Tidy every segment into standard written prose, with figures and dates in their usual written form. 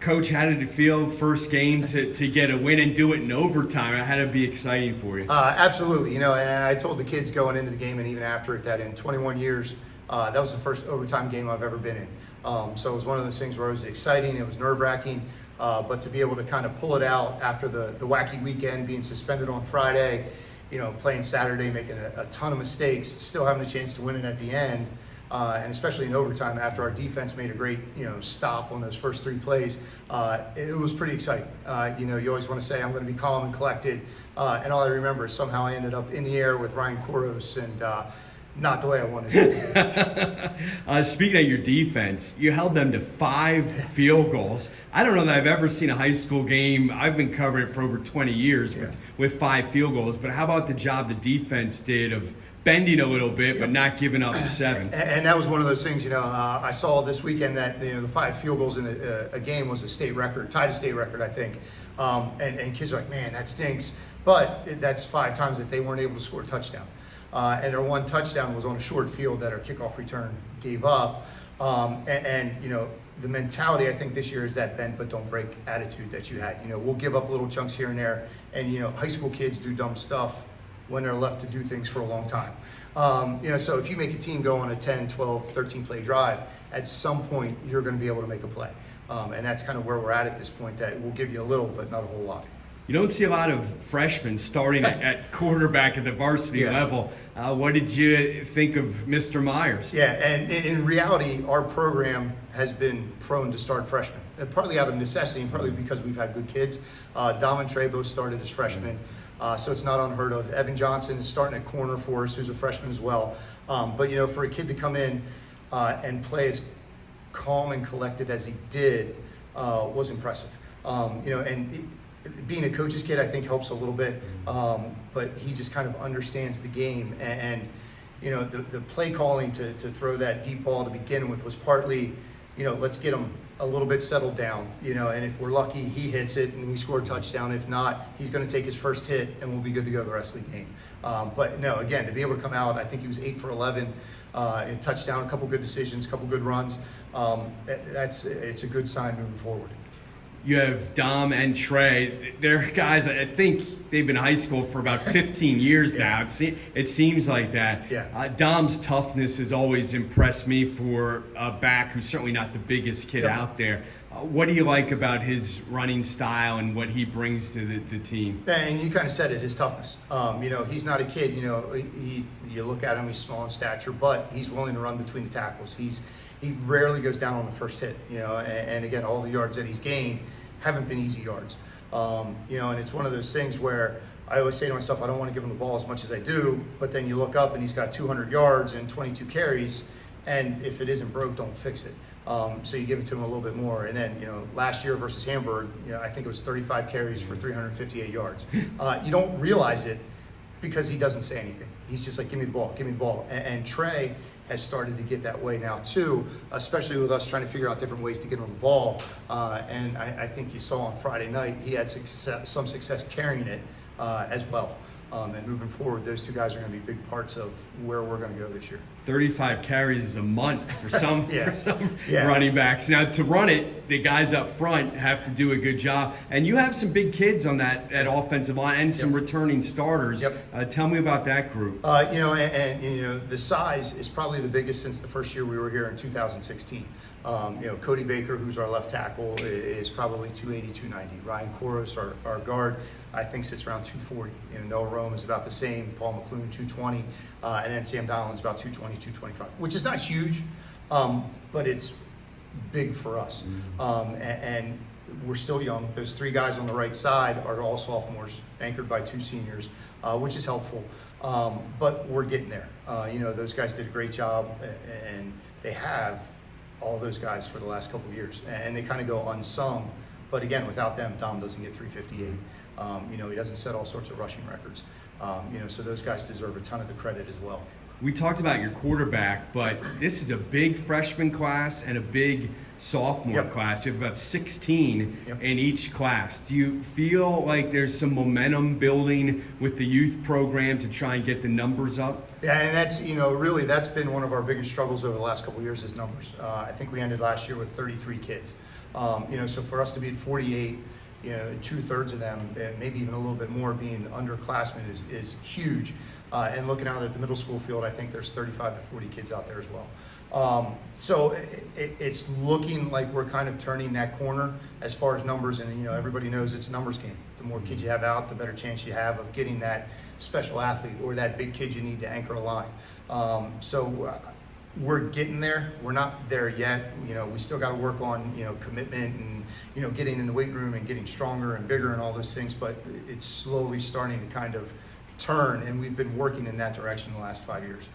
Coach, how did it feel first game to get a win and do it in overtime? It had to be exciting for you. Absolutely. And I told the kids going into the game and even after it that in 21 years, that was the first overtime game I've ever been in. So it was one of those things where it was exciting, it was nerve-wracking, but to be able to kind of pull it out after the wacky weekend, being suspended on Friday, playing Saturday, making a ton of mistakes, still having a chance to win it at the end, and especially in overtime after our defense made a great stop on those first 3 plays, it was pretty exciting. You always want to say I'm going to be calm and collected, and all I remember is somehow I ended up in the air with Ryan Koros and not the way I wanted it to. Speaking of your defense, you held them to 5 field goals. I don't know that I've ever seen a high school game. I've been covering it for over 20 years with 5 field goals. But how about the job the defense did of bending a little bit, but not giving up 7? And that was one of those things, I saw this weekend that the 5 field goals in a game was a state record, tied a state record, I think. And kids are like, man, that stinks. But that's 5 times that they weren't able to score a touchdown. And their one touchdown was on a short field that our kickoff return gave up. The mentality I think this year is that bend but don't break attitude that you had. We'll give up little chunks here and there, and high school kids do dumb stuff when they're left to do things for a long time. So if you make a team go on a 10, 12, 13 play drive, at some point you're going to be able to make a play. And that's kind of where we're at this point, that we'll give you a little but not a whole lot. You don't see a lot of freshmen starting at quarterback at the varsity level. What did you think of Mr. Myers? Yeah, and in reality, our program has been prone to start freshmen, partly out of necessity and partly because we've had good kids. Dom and Trey both started as freshmen, so it's not unheard of. Evan Johnson is starting at corner for us, who's a freshman as well. But for a kid to come in and play as calm and collected as he did was impressive. Being a coach's kid, I think, helps a little bit, but he just kind of understands the game. And the play calling to throw that deep ball to begin with was partly, let's get him a little bit settled down, and if we're lucky, he hits it and we score a touchdown. If not, he's going to take his first hit and we'll be good to go the rest of the game. But no, again, to be able to come out, I think he was 8 for 11, a touchdown, a couple good decisions, a couple good runs. It's a good sign moving forward. You have Dom and Trey. They're guys, I think they've been in high school for about 15 years now. It seems like that. Yeah. Dom's toughness has always impressed me for a back who's certainly not the biggest kid out there. What do you like about his running style and what he brings to the team? And you kind of said it, his toughness. He's not a kid. You look at him, he's small in stature, but he's willing to run between the tackles. He rarely goes down on the first hit. And again, all the yards that he's gained haven't been easy yards. And it's one of those things where I always say to myself, I don't want to give him the ball as much as I do, but then you look up and he's got 200 yards and 22 carries, and if it isn't broke, don't fix it. So you give it to him a little bit more. And then, last year versus Hamburg, I think it was 35 carries for 358 yards. You don't realize it because he doesn't say anything. He's just like, give me the ball, give me the ball. And Trey has started to get that way now too, especially with us trying to figure out different ways to get him the ball. And I think you saw on Friday night, he had some success carrying it as well. And moving forward, those 2 guys are going to be big parts of where we're going to go this year. 35 carries is a month for some running backs. Now, to run it, the guys up front have to do a good job. And you have some big kids on that offensive line and some returning starters. Tell me about that group. The size is probably the biggest since the first year we were here in 2016. Cody Baker, who's our left tackle, is probably 280, 290. Ryan Koros, our guard, I think sits around 240. Noah Rome is about the same. Paul McClune, 220. And then Sam Donald's about 220, 225, which is not huge, but it's big for us. And we're still young. Those 3 guys on the right side are all sophomores, anchored by 2 seniors, which is helpful. But we're getting there. Those guys did a great job, and they have all those guys for the last couple of years, and they kind of go unsung. But again, without them, Dom doesn't get 358. He doesn't set all sorts of rushing records. So those guys deserve a ton of the credit as well. We talked about your quarterback, but this is a big freshman class and a big sophomore Yep. class. You have about 16 Yep. in each class. Do you feel like there's some momentum building with the youth program to try and get the numbers up? Yeah, and that's, really that's been one of our biggest struggles over the last couple of years is numbers. I think we ended last year with 33 kids. So for us to be at 48, 2/3 of them, and maybe even a little bit more being underclassmen is huge. And looking out at the middle school field, I think there's 35 to 40 kids out there as well. So it's looking like we're kind of turning that corner as far as numbers, and everybody knows it's a numbers game. The more kids you have out, the better chance you have of getting that special athlete or that big kid you need to anchor a line. We're getting there. We're not there yet. We still got to work on commitment and getting in the weight room and getting stronger and bigger and all those things. But it's slowly starting to kind of turn, and we've been working in that direction the last 5 years.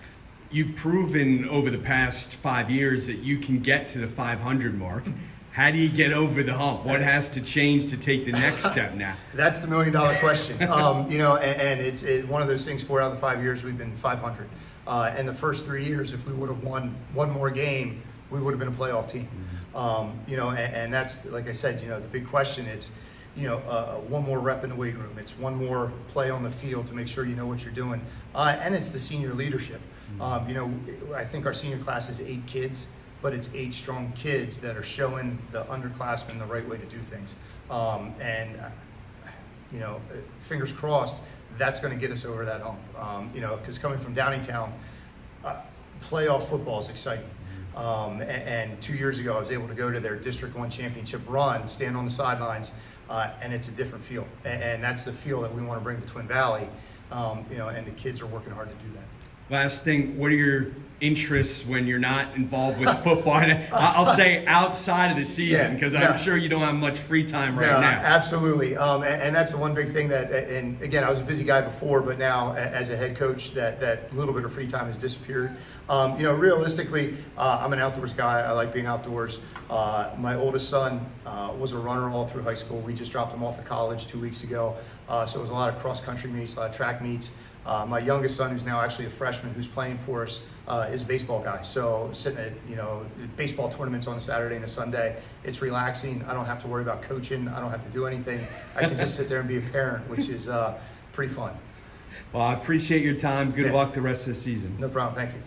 You've proven over the past 5 years that you can get to the 500 mark. How do you get over the hump? What has to change to take the next step now? That's the $1 million question. And it's one of those things. 4 out of the 5 years we've been 500. And the first 3 years, if we would have won one more game, we would have been a playoff team. And that's, like I said, the big question. It's one more rep in the weight room. It's one more play on the field to make sure you know what you're doing. And it's the senior leadership. I think our senior class is 8 kids, but it's 8 strong kids that are showing the underclassmen the right way to do things. Fingers crossed, that's going to get us over that hump. Because coming from Downingtown, playoff football is exciting. And 2 years ago, I was able to go to their District 1 championship run, stand on the sidelines, and it's a different feel. And that's the feel that we want to bring to Twin Valley. And the kids are working hard to do that. Last thing, what are your interests when you're not involved with football? And I'll say outside of the season, because I'm sure you don't have much free time right now. Absolutely. And that's the one big thing and again, I was a busy guy before, but now as a head coach, that little bit of free time has disappeared. Realistically, I'm an outdoors guy. I like being outdoors. My oldest son was a runner all through high school. We just dropped him off at college 2 weeks ago. So it was a lot of cross-country meets, a lot of track meets. My youngest son, who's now actually a freshman, who's playing for us, is a baseball guy. So sitting at baseball tournaments on a Saturday and a Sunday, it's relaxing. I don't have to worry about coaching. I don't have to do anything. I can just sit there and be a parent, which is pretty fun. Well, I appreciate your time. Good luck the rest of the season. No problem. Thank you.